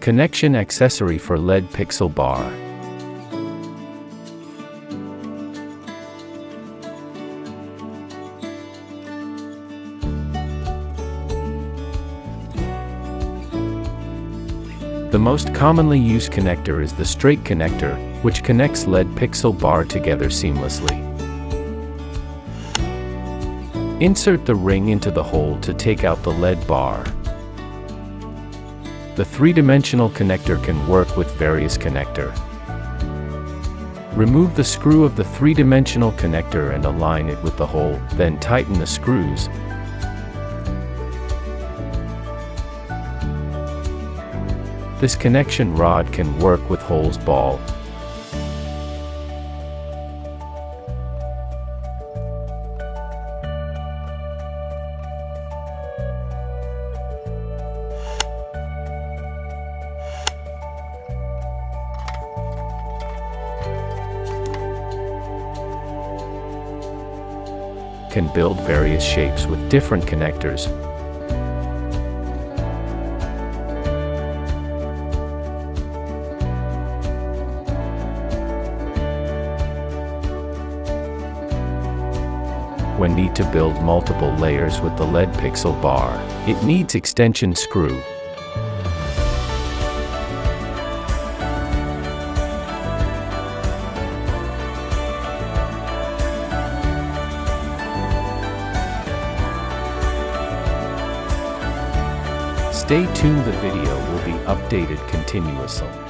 Connection accessory for LED pixel bar. The most commonly used connector is the straight connector, which connects LED pixel bar together seamlessly. Insert the ring into the hole to take out the LED bar. The three-dimensional connector can work with various connector. Remove the screw of the three-dimensional connector and align it with the hole, then tighten the screws. This connection rod can work with holes ball. Can build various shapes with different connectors. When need to build multiple layers with the LED pixel bar, it needs extension screw. Stay tuned, the video will be updated continuously.